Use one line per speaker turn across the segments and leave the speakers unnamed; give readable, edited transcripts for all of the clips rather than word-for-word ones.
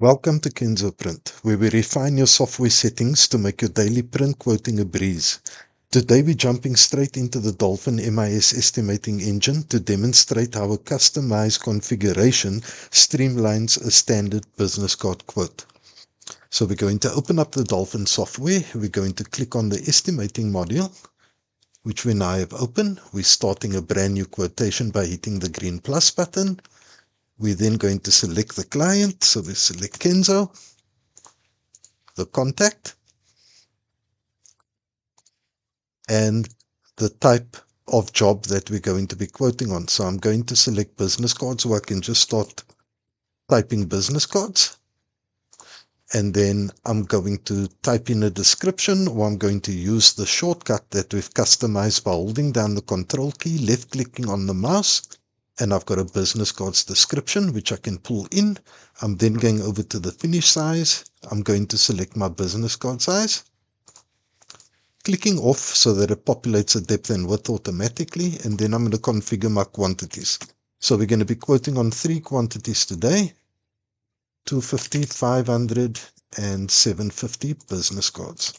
Welcome to Kenzo Print, where we refine your software settings to make your daily print quoting a breeze. Today we're jumping straight into the Dolphin MIS estimating engine to demonstrate how a customized configuration streamlines a standard business card quote. So we're going to open up the Dolphin software. We're going to click on the estimating module, which we now have open. We're starting a brand new quotation by hitting the green plus button. We're then going to select the client. So we select Kenzo, the contact, and the type of job that we're going to be quoting on. So I'm going to select business cards, so I can just start typing business cards. And then I'm going to type in a description, or I'm going to use the shortcut that we've customized by holding down the control key, left clicking on the mouse. And I've got a business cards description, which I can pull in. I'm then going over to the finish size. I'm going to select my business card size, clicking off so that it populates the depth and width automatically, and then I'm going to configure my quantities. So we're going to be quoting on 3 quantities today: 250, 500, and 750 business cards.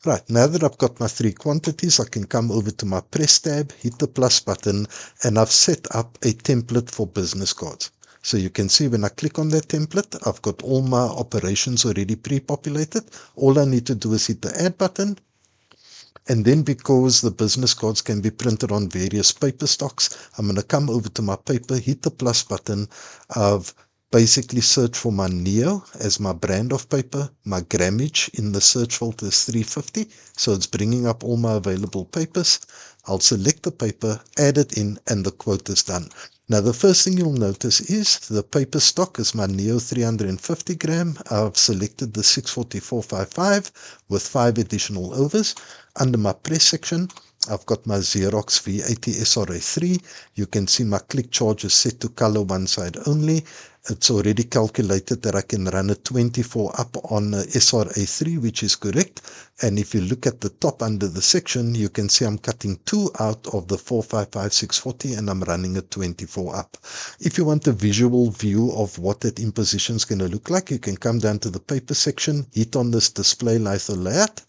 Right, now that I've got my 3 quantities, I can come over to my press tab, hit the plus button, and I've set up a template for business cards. So you can see when I click on that template, I've got all my operations already pre-populated. All I need to do is hit the add button. And then, because the business cards can be printed on various paper stocks, I'm going to come over to my paper, hit the plus button. I've basically searched for my Neo as my brand of paper. My grammage in the search filter is 350, so it's bringing up all my available papers. I'll select the paper, add it in, and the quote is done. Now, the first thing you'll notice is the paper stock is my Neo 350 gram. I've selected the 64455 with 5 additional overs. Under my press section, I've got my Xerox V80 SRA3. You can see my click charge is set to color one side only. It's already calculated that I can run a 24 up on a SRA3, which is correct. And if you look at the top under the section, you can see I'm cutting 2 out of the 455640 and I'm running a 24 up. If you want a visual view of what that imposition is going to look like, you can come down to the paper section, hit on this display litho layout,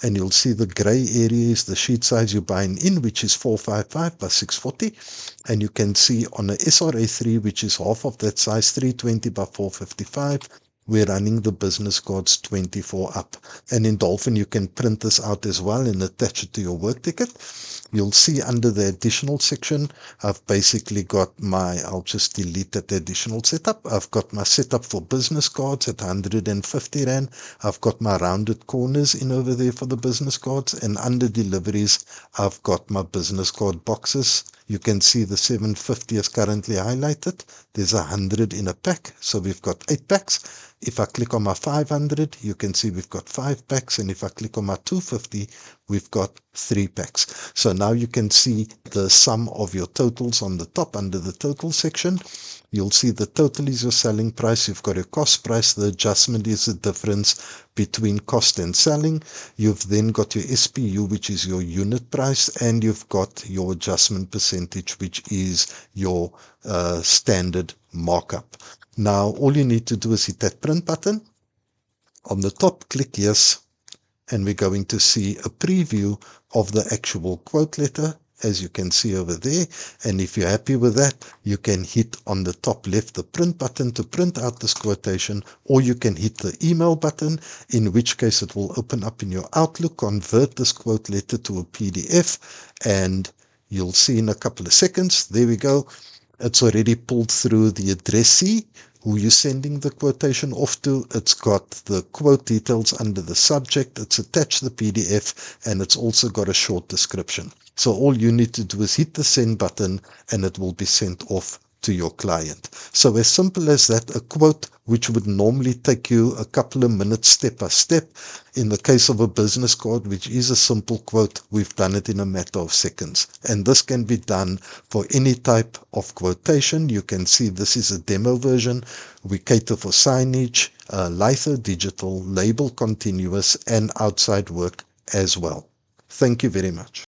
and you'll see the gray area is the sheet size you're buying in, which is 455 by 640. And you can see on a SRA3, which is half of that size, 320 by 455, we're running the business cards 24 up. And in Dolphin, you can print this out as well and attach it to your work ticket. You'll see under the additional section, I've basically got I'll just delete that additional setup. I've got my setup for business cards at 150 Rand. I've got my rounded corners in over there for the business cards. And under deliveries, I've got my business card boxes. You can see the 750 is currently highlighted. There's 100 in a pack, so we've got 8 packs. If I click on my 500, you can see we've got 5 packs. And if I click on my 250, we've got 3 packs. So now you can see the sum of your totals on the top under the total section. You'll see the total is your selling price. You've got your cost price. The adjustment is the difference between cost and selling. You've then got your SPU, which is your unit price, and you've got your adjustment percentage, which is your standard markup. Now, all you need to do is hit that print button. On the top, click yes, and we're going to see a preview of the actual quote letter, as you can see over there. And if you're happy with that, you can hit on the top left the print button to print out this quotation, or you can hit the email button, in which case it will open up in your Outlook, convert this quote letter to a PDF, and you'll see in a couple of seconds, there we go. It's already pulled through the addressee who you're sending the quotation off to. It's got the quote details under the subject. It's attached the PDF, and it's also got a short description. So all you need to do is hit the send button, and it will be sent off to your client. So as simple as that, a quote which would normally take you a couple of minutes step by step. In the case of a business card, which is a simple quote, we've done it in a matter of seconds. And this can be done for any type of quotation. You can see this is a demo version. We cater for signage, litho digital, label continuous, and outside work as well. Thank you very much.